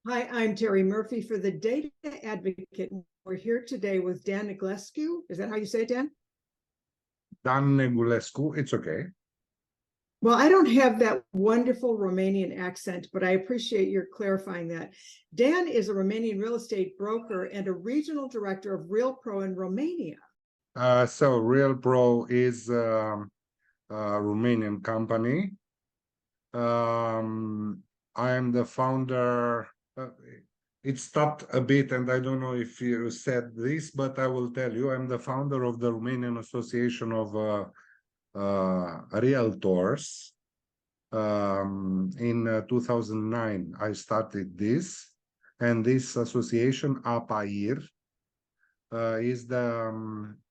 Hi, I'm Terry Murphy for the Data Advocate. We're here today with Dan Negulescu. Is that how you say it, Dan? Dan Negulescu, it's okay. Well, I don't have that wonderful Romanian accent, but I appreciate your clarifying that. Dan is a Romanian real estate broker and a regional director of RealPro in Romania. So RealPro is a Romanian company. I am the founder. It stopped a bit, and I don't know if you said this, but I will tell you, I'm the founder of the Romanian Association of Realtors. In 2009, I started this, and this association, APAIR, is the,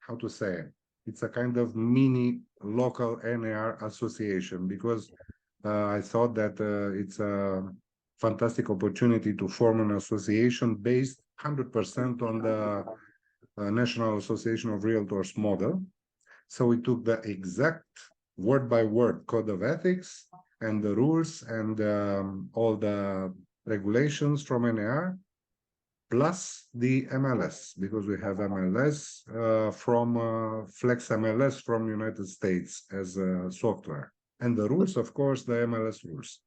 how to say, it's a kind of mini local NAR association, because I thought that it's a fantastic opportunity to form an association based 100% on the National Association of Realtors model. So we took the exact word by word code of ethics and the rules and all the regulations from NAR, plus the MLS, because we have MLS from Flex MLS from United States as a software. And the rules, of course, the MLS rules.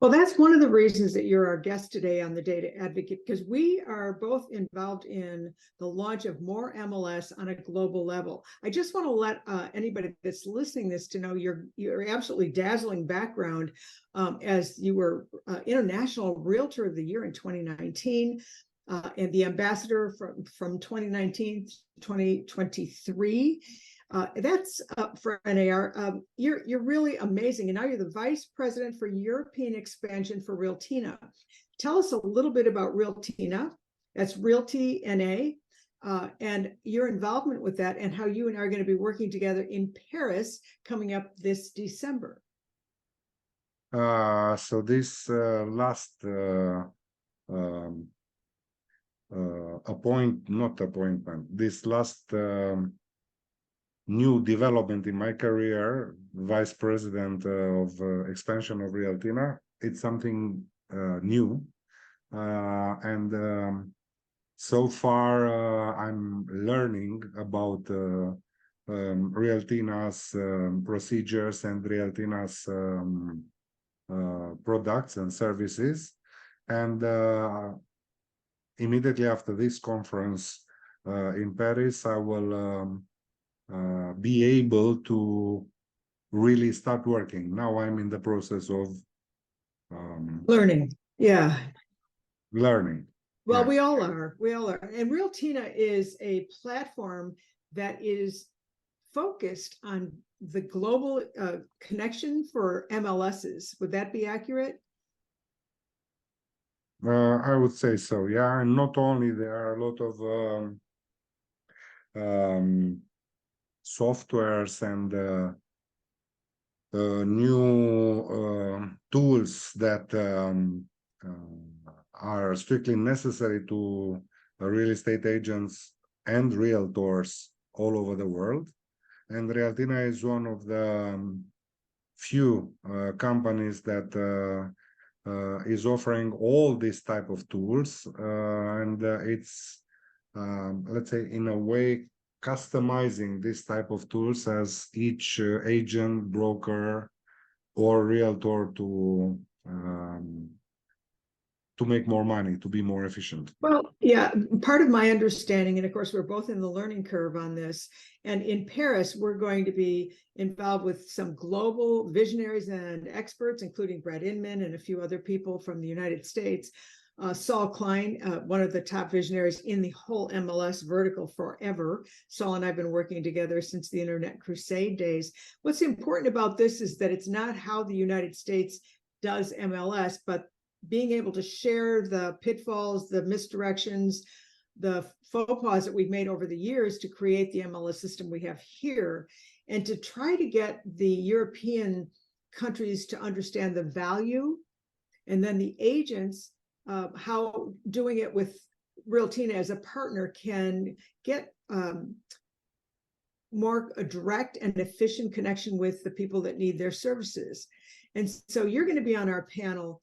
Well, that's one of the reasons that you're our guest today on the Data Advocate, because we are both involved in the launch of more MLS on a global level. I just want to let anybody that's listening this to know your absolutely dazzling background as you were International Realtor of the Year in 2019 and the ambassador from 2019 to 2023. That's for NAR. You're really amazing. And now you're the vice president for European expansion for Realtyna. Tell us a little bit about Realtyna. That's Realtyna, and your involvement with that and how you and I are going to be working together in Paris coming up this December. So this last this last new development in my career, vice president of expansion of Realtyna, it's something new. So far I'm learning about Realtyna's procedures and Realtyna's products and services. And immediately after this conference in Paris, I will be able to really start working. Now I'm in the process of learning. Yeah. Learning. Well, yeah. we all are. And Realtyna is a platform that is focused on the global connection for MLSs. Would that be accurate? I would say so, yeah. And not only, there are a lot of softwares and new tools that are strictly necessary to real estate agents and realtors all over the world. And Realtyna is one of the few companies that is offering all these type of tools, and it's let's say, in a way, customizing this type of tools as each agent, broker, or realtor to make more money, to be more efficient. Well, yeah, part of my understanding, and of course, we're both in the learning curve on this. And in Paris, we're going to be involved with some global visionaries and experts, including Brad Inman and a few other people from the United States. Saul Klein, one of the top visionaries in the whole MLS vertical forever. Saul and I have been working together since the Internet Crusade days. What's important about this is that it's not how the United States does MLS, but being able to share the pitfalls, the misdirections, the faux pas that we've made over the years to create the MLS system we have here, and to try to get the European countries to understand the value, and then the agents, how doing it with Realtyna as a partner can get more a direct and efficient connection with the people that need their services. And so you're going to be on our panel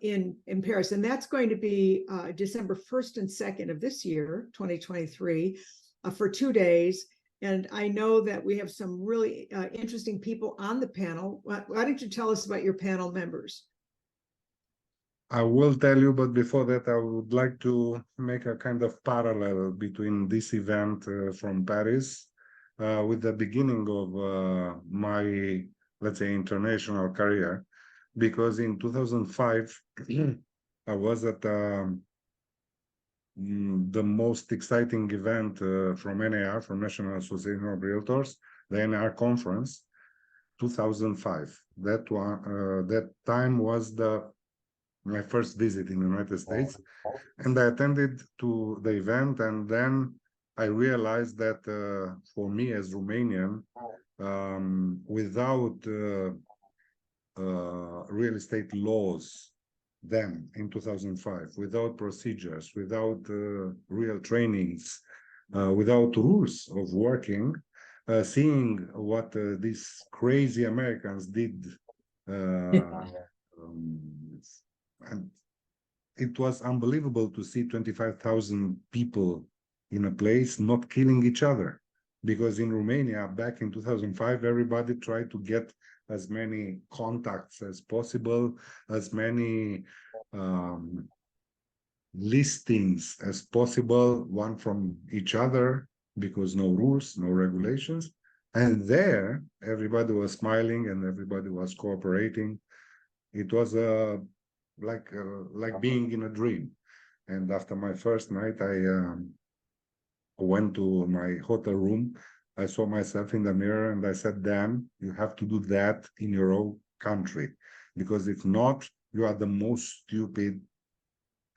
in Paris, and that's going to be December 1st and 2nd of this year, 2023, for 2 days. And I know that we have some really interesting people on the panel. Why don't you tell us about your panel members? I will tell you, but before that, I would like to make a kind of parallel between this event from Paris with the beginning of my, let's say, international career, because in 2005, I was at the most exciting event from NAR, from National Association of Realtors, the NAR conference, 2005. That time was my first visit in the United States, and I attended to the event, and then I realized that for me as Romanian, without real estate laws then in 2005, without procedures, without real trainings, without rules of working, seeing what these crazy Americans did, and it was unbelievable to see 25,000 people in a place not killing each other. Because in Romania, back in 2005, everybody tried to get as many contacts as possible, as many listings as possible, one from each other, because no rules, no regulations. And there, everybody was smiling and everybody was cooperating. It was like being in a dream. And after my first night, I went to my hotel room. I saw myself in the mirror and I said, Dan, you have to do that in your own country, because if not, you are the most stupid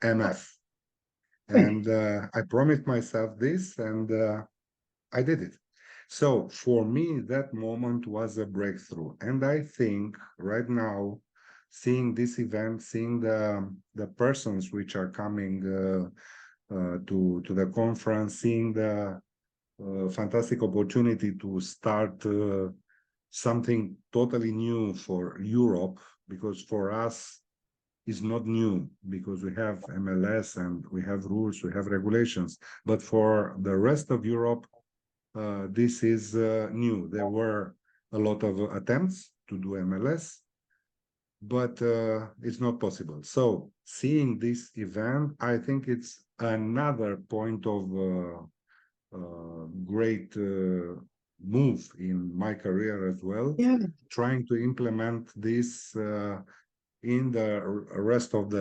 MF. And I promised myself this, and I did it. So for me, that moment was a breakthrough. And I think right now, seeing this event, seeing the persons which are coming to the conference, seeing the fantastic opportunity to start something totally new for Europe, because for us is not new, because we have MLS and we have rules, we have regulations. But for the rest of Europe, this is new. There were a lot of attempts to do MLS, but it's not possible. So seeing this event, I think it's another point of great move in my career as well. Yeah. Trying to implement this in the rest of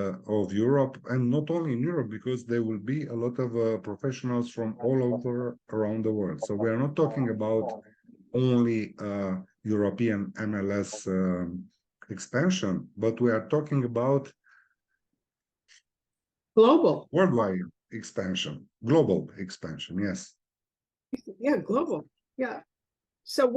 Europe, and not only in Europe, because there will be a lot of professionals from all over around the world. So we are not talking about only European MLS expansion, but we are talking about Global. worldwide expansion, global expansion. Yes. Yeah, global. Yeah. So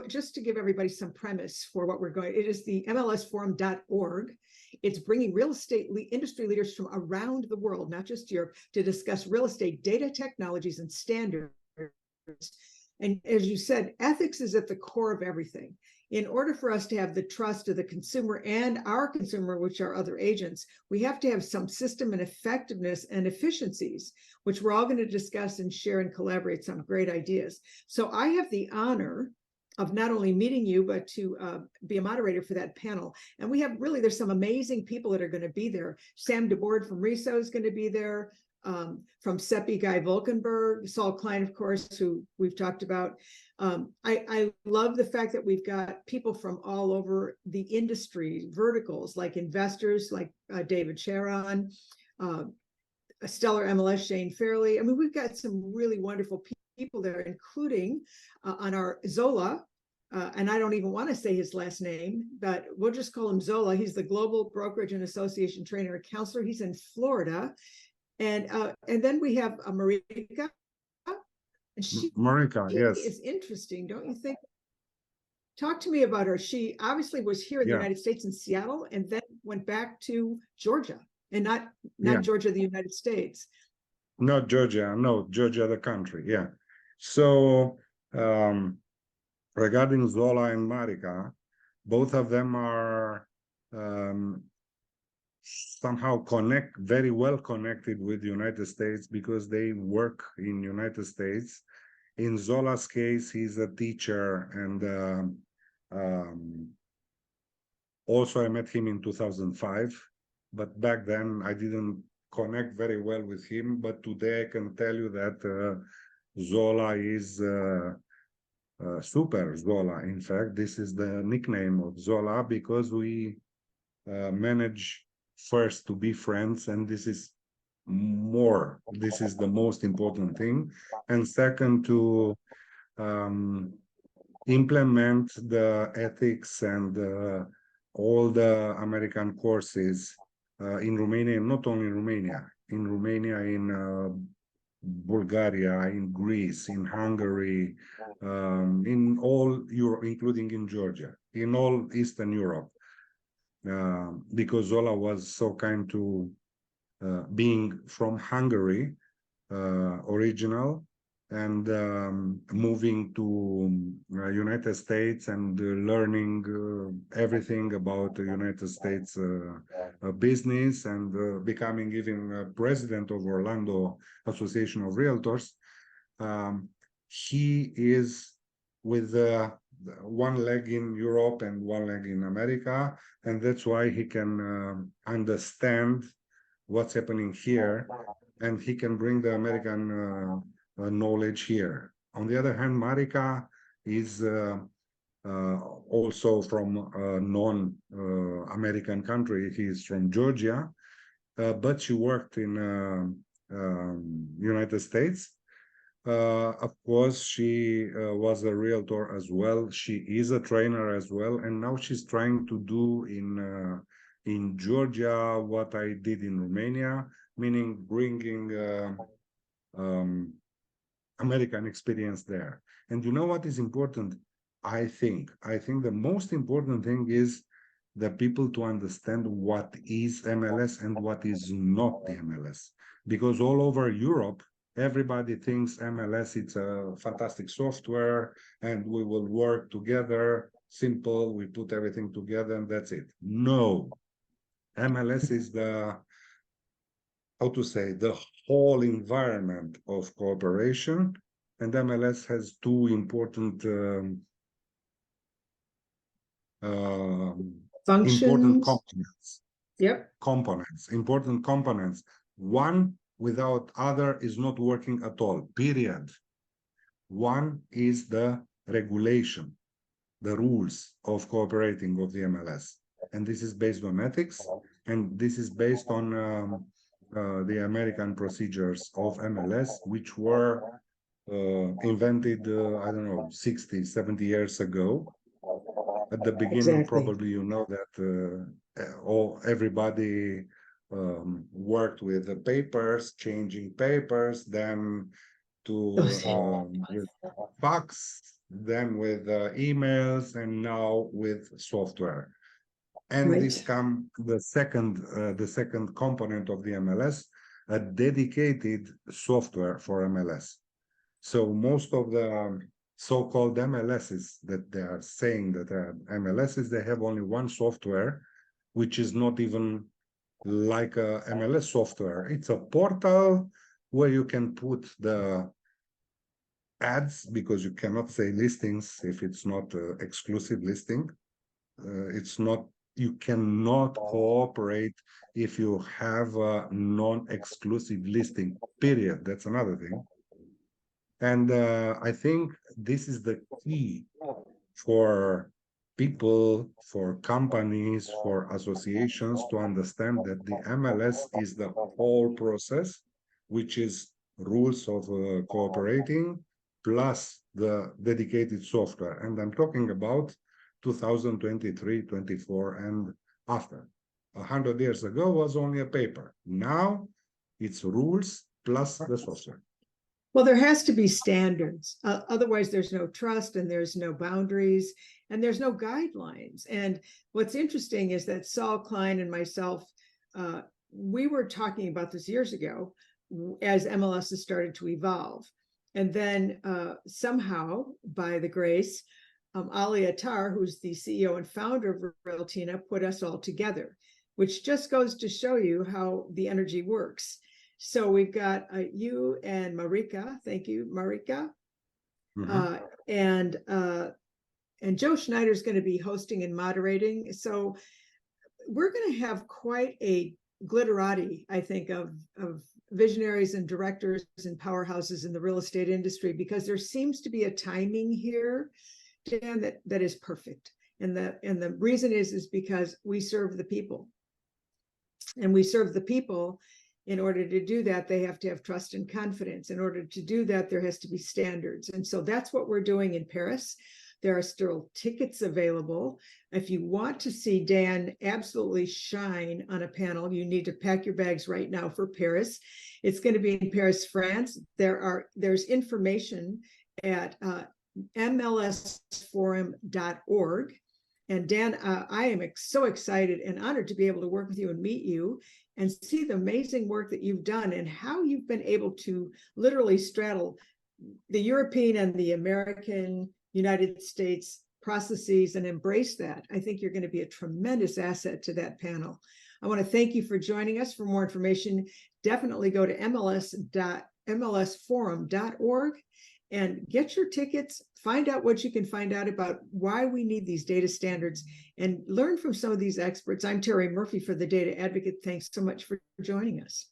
just to give everybody some premise for what we're going, it is the MLSforum.org. It's bringing real estate industry leaders from around the world, not just Europe, to discuss real estate data, technologies, and standards. And as you said, ethics is at the core of everything. In order for us to have the trust of the consumer and our consumer, which are other agents, we have to have some system and effectiveness and efficiencies, which we're all going to discuss and share and collaborate some great ideas. So I have the honor of not only meeting you, but to be a moderator for that panel. And we have there's some amazing people that are going to be there. Sam DeBoard from Riso is going to be there. From Seppi Guy Volkenberg, Saul Klein, of course, who we've talked about. I love the fact that we've got people from all over the industry verticals, like investors, like David Sharon, a stellar MLS, Shane Fairley. I mean, we've got some really wonderful people there, including on our Zola, and I don't even want to say his last name, but we'll just call him Zola. He's the Global Brokerage and Association Trainer and Counselor. He's in Florida. And then we have Marika. And Marika, yes, is interesting, don't you think? Talk to me about her. She obviously was here in the United States in Seattle, and then went back to Georgia, and not Georgia, the United States. Not Georgia, no, Georgia, the country. Yeah. So regarding Zola and Marika, both of them are somehow very well connected with the United States because they work in United States. In Zola's case, he's a teacher, and also I met him in 2005, but back then I didn't connect very well with him. But today I can tell you that Zola is Super Zola. In fact, this is the nickname of Zola because we manage first to be friends, and this is the most important thing, and second to implement the ethics and all the American courses in Romania, not only in Romania, in Bulgaria, in Greece, in Hungary, in all Europe, including in Georgia, in all Eastern Europe. Because Zola was so kind to being from Hungary, original, and moving to United States and learning everything about the United States business, and becoming even president of Orlando Association of Realtors. He is with one leg in Europe and one leg in America, and that's why he can understand what's happening here, and he can bring the American knowledge here. On the other hand, Marika is also from a non-American country. He is from Georgia, but she worked in United States. Of course, she was a realtor as well. She is a trainer as well, and now she's trying to do in Georgia what I did in Romania, meaning bringing American experience there. And you know what is important? I think the most important thing is the people to understand what is MLS and what is not the MLS, because all over Europe, everybody thinks MLS, it's a fantastic software and we will work together, simple, we put everything together and that's it. No, MLS is the, how to say, the whole environment of cooperation, and MLS has two important important components. Yep. Important components. One without other is not working at all, period. One is the regulation, the rules of cooperating of the MLS. And this is based on ethics, and this is based on the American procedures of MLS, which were invented, I don't know, 60, 70 years ago. At the beginning, probably you know that everybody worked with the papers, changing papers, then to with fax, then with emails, and now with software. And this comes the second component of the MLS, a dedicated software for MLS. So most of the so-called MLSs that they are saying that are MLSs, they have only one software, which is not even like a MLS software. It's a portal where you can put the ads, because you cannot say listings if it's not exclusive listing. You cannot cooperate if you have a non-exclusive listing, period. That's another thing. And I think this is the key for people, for companies, for associations to understand that the MLS is the whole process, which is rules of cooperating plus the dedicated software. And I'm talking about 2023, 24, and after. 100 years ago was only a paper. Now it's rules plus the software. Well, there has to be standards. Otherwise, there's no trust and there's no boundaries and there's no guidelines. And what's interesting is that Saul Klein and myself, we were talking about this years ago as MLS has started to evolve. And then somehow, by the grace, Ali Attar, who's the CEO and founder of Realtyna, put us all together. which just goes to show you how the energy works. So we've got you and Marika. Thank you, Marika. And Joe Schneider is going to be hosting and moderating. So we're going to have quite a glitterati, I think, of visionaries and directors and powerhouses in the real estate industry, because there seems to be a timing here, Dan, that is perfect. And the reason is because we serve the people. And we serve the people. In order to do that, they have to have trust and confidence. In order to do that, there has to be standards. And so that's what we're doing in Paris. There are still tickets available. If you want to see Dan absolutely shine on a panel, you need to pack your bags right now for Paris. It's going to be in Paris, France. There's information at MLSforum.org. And Dan, I am so excited and honored to be able to work with you and meet you and see the amazing work that you've done and how you've been able to literally straddle the European and the American United States processes and embrace that. I think you're going to be a tremendous asset to that panel. I want to thank you for joining us. For more information, definitely go to MLSforum.org and get your tickets. Find out what you can find out about why we need these data standards and learn from some of these experts. I'm Terry Murphy for the Data Advocate. Thanks so much for joining us.